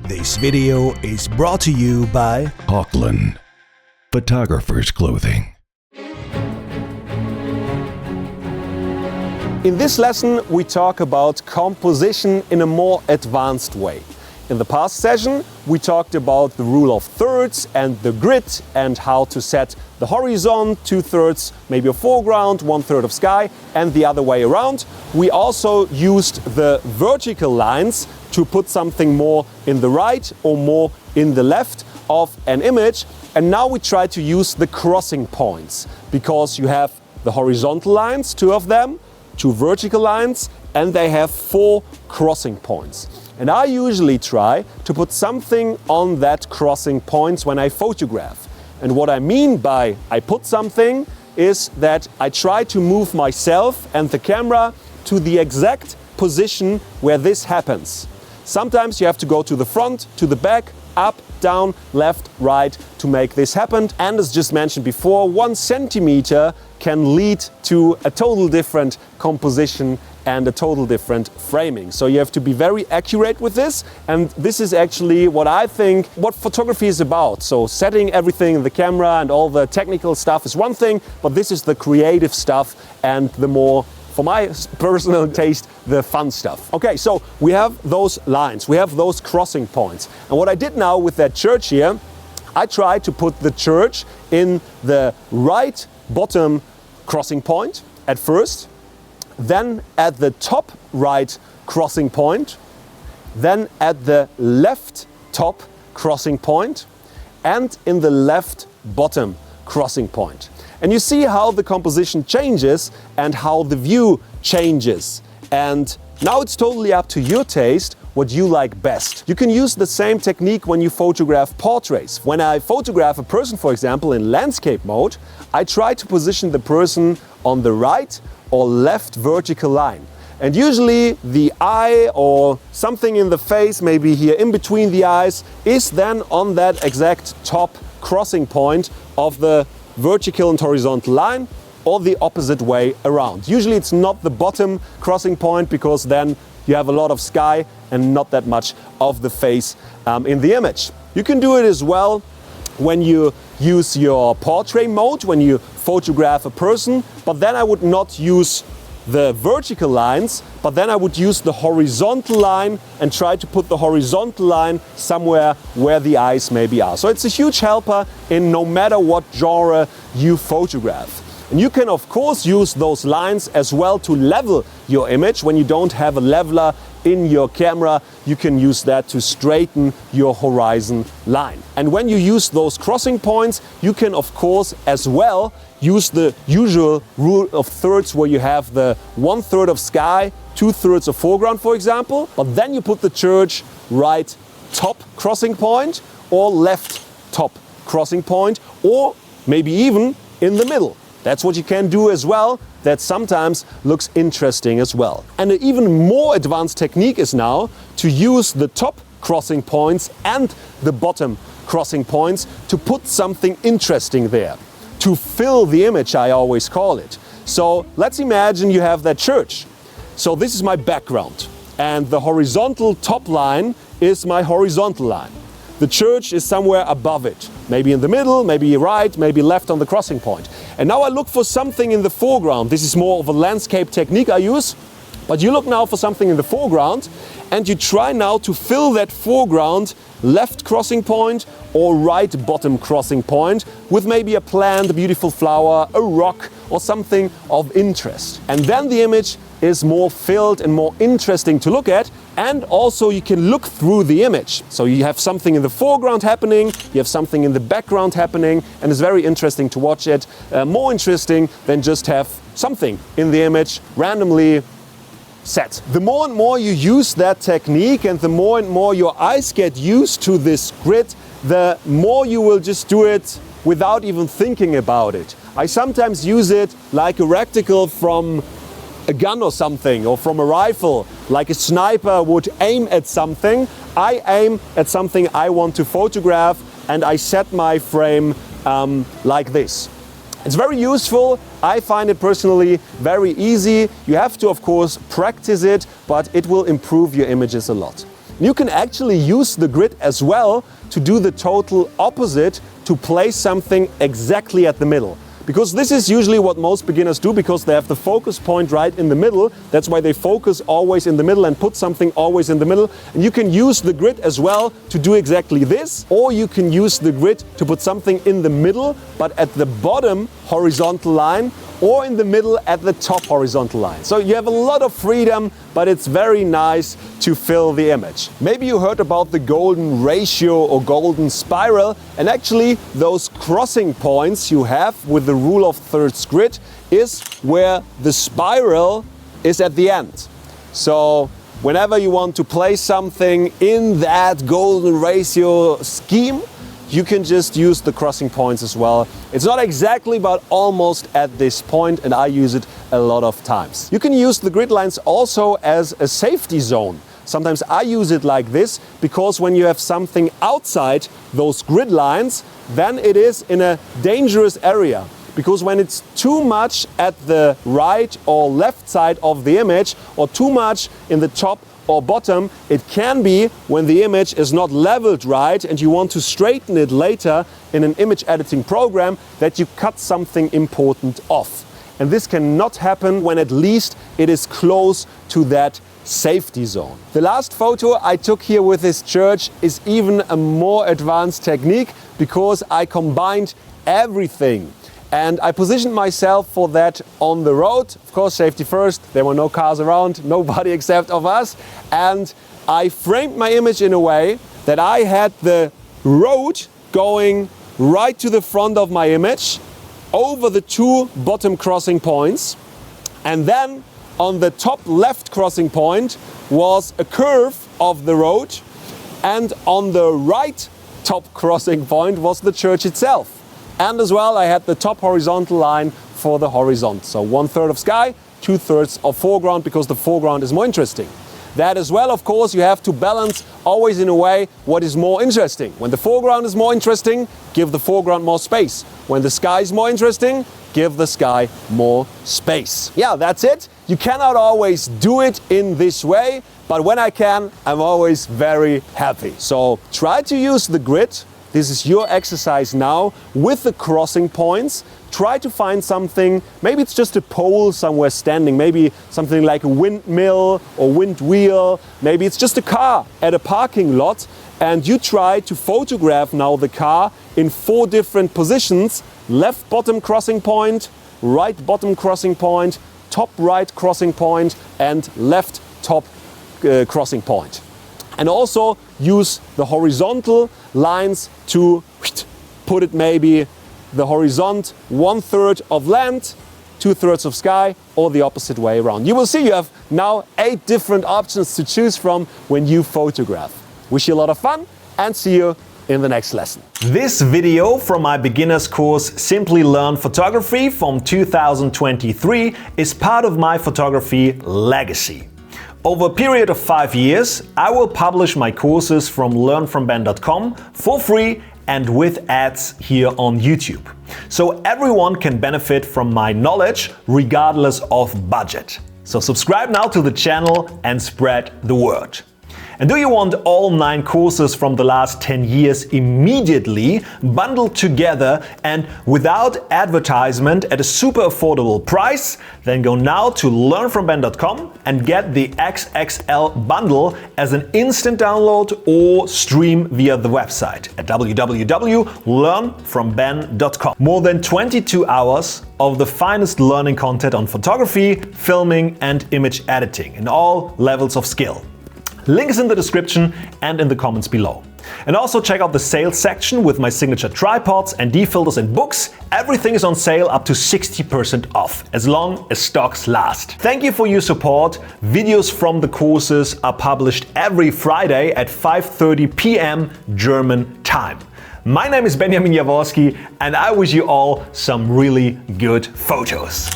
This video is brought to you by Auckland Photographer's Clothing. In this lesson, we talk about composition in a more advanced way. In the past session, we talked about the rule of thirds and the grid and how to set the horizon, 2/3 maybe of foreground, 1/3 of sky, and the other way around. We also used the vertical lines to put something more in the right or more in the left of an image. And now we try to use the crossing points, because you have the horizontal lines, 2 of them, 2 vertical lines, and they have 4 crossing points. And I usually try to put something on that crossing points when I photograph. And what I mean by I put something is that I try to move myself and the camera to the exact position where this happens. Sometimes you have to go to the front, to the back, up, down, left, right to make this happen. And as just mentioned before, 1 centimeter can lead to a total different composition and a total different framing. So you have to be very accurate with this, and this is actually what I think what photography is about. So setting everything in the camera and all the technical stuff is one thing, but this is the creative stuff and the more, for my personal taste, the fun stuff. Okay, so we have those lines, we have those crossing points. And what I did now with that church here, I tried to put the church in the right bottom crossing point at first, then at the top right crossing point, then at the left top crossing point, and in the left bottom crossing point. And you see how the composition changes and how the view changes. And now it's totally up to your taste what you like best. You can use the same technique when you photograph portraits. When I photograph a person, for example, in landscape mode, I try to position the person on the right or left vertical line. And usually the eye or something in the face, maybe here in between the eyes, is then on that exact top crossing point of the vertical and horizontal line, or the opposite way around. Usually it's not the bottom crossing point, because then you have a lot of sky and not that much of the face in the image. You can do it as well when you use your portrait mode, when you photograph a person, but then I would not use the vertical lines, but then I would use the horizontal line and try to put the horizontal line somewhere where the eyes maybe are. So it's a huge helper in no matter what genre you photograph. And you can of course use those lines as well to level your image. When you don't have a leveler in your camera, you can use that to straighten your horizon line. And when you use those crossing points, you can of course as well use the usual rule of thirds, where you have the 1/3 of sky, 2/3 of foreground, for example, but then you put the church right top crossing point or left top crossing point, or maybe even in the middle. That's what you can do as well. That sometimes looks interesting as well. And an even more advanced technique is now to use the top crossing points and the bottom crossing points to put something interesting there, to fill the image, I always call it. So let's imagine you have that church. So this is my background, and the horizontal top line is my horizontal line. The church is somewhere above it, maybe in the middle, maybe right, maybe left on the crossing point. And now I look for something in the foreground. This is more of a landscape technique I use, but you look now for something in the foreground, and you try now to fill that foreground left crossing point or right bottom crossing point with maybe a plant, a beautiful flower, a rock, or something of interest. And then the image is more filled and more interesting to look at, and also you can look through the image. So you have something in the foreground happening, you have something in the background happening, and it's very interesting to watch it. More interesting than just have something in the image randomly set. The more and more you use that technique, and the more and more your eyes get used to this grid, the more you will just do it without even thinking about it. I sometimes use it like a reticle from a gun or something, or from a rifle, like a sniper would aim at something. I aim at something I want to photograph, and I set my frame like this. It's very useful. I find it personally very easy. You have to, of course, practice it, but it will improve your images a lot. You can actually use the grid as well to do the total opposite, to place something exactly at the middle. Because this is usually what most beginners do, because they have the focus point right in the middle. That's why they focus always in the middle and put something always in the middle. And you can use the grid as well to do exactly this, or you can use the grid to put something in the middle, but at the bottom horizontal line, or in the middle at the top horizontal line. So you have a lot of freedom, but it's very nice to fill the image. Maybe you heard about the golden ratio or golden spiral, and actually those crossing points you have with the rule of thirds grid is where the spiral is at the end. So whenever you want to place something in that golden ratio scheme, you can just use the crossing points as well. It's not exactly, but almost at this point, and I use it a lot of times. You can use the grid lines also as a safety zone. Sometimes I use it like this, because when you have something outside those grid lines, then it is in a dangerous area. Because when it's too much at the right or left side of the image, or too much in the top or bottom, it can be when the image is not leveled right and you want to straighten it later in an image editing program, that you cut something important off. And this cannot happen when at least it is close to that safety zone. The last photo I took here with this church is even a more advanced technique, because I combined everything. And I positioned myself for that on the road. Of course, safety first. There were no cars around, nobody except of us. And I framed my image in a way that I had the road going right to the front of my image, over the two bottom crossing points. And then on the top left crossing point was a curve of the road. And on the right top crossing point was the church itself. And as well, I had the top horizontal line for the horizon. So 1/3 of sky, 2/3 of foreground, because the foreground is more interesting. That as well, of course, you have to balance always in a way what is more interesting. When the foreground is more interesting, give the foreground more space. When the sky is more interesting, give the sky more space. Yeah, that's it. You cannot always do it in this way, but when I can, I'm always very happy. So try to use the grid. This is your exercise now with the crossing points. Try to find something, maybe it's just a pole somewhere standing, maybe something like a windmill or wind wheel, maybe it's just a car at a parking lot, and you try to photograph now the car in 4 different positions: left bottom crossing point, right bottom crossing point, top right crossing point, and left top crossing point. And also use the horizontal lines to put it maybe the horizon 1/3 of land, 2/3 of sky, or the opposite way around. You will see you have now 8 different options to choose from when you photograph. Wish you a lot of fun, and see you in the next lesson. This video from my beginner's course Simply Learn Photography from 2023 is part of my photography legacy. Over a period of 5 years, I will publish my courses from learnfromben.com for free and with ads here on YouTube. So everyone can benefit from my knowledge regardless of budget. So subscribe now to the channel and spread the word. And do you want all 9 courses from the last 10 years immediately bundled together and without advertisement at a super affordable price? Then go now to learnfromben.com and get the XXL Bundle as an instant download or stream via the website at www.learnfromben.com. More than 22 hours of the finest learning content on photography, filming and image editing in all levels of skill. Links in the description and in the comments below. And also check out the sales section with my signature tripods and D-filters and books. Everything is on sale up to 60% off, as long as stocks last. Thank you for your support. Videos from the courses are published every Friday at 5:30 p.m. German time. My name is Jaworskyj and I wish you all some really good photos.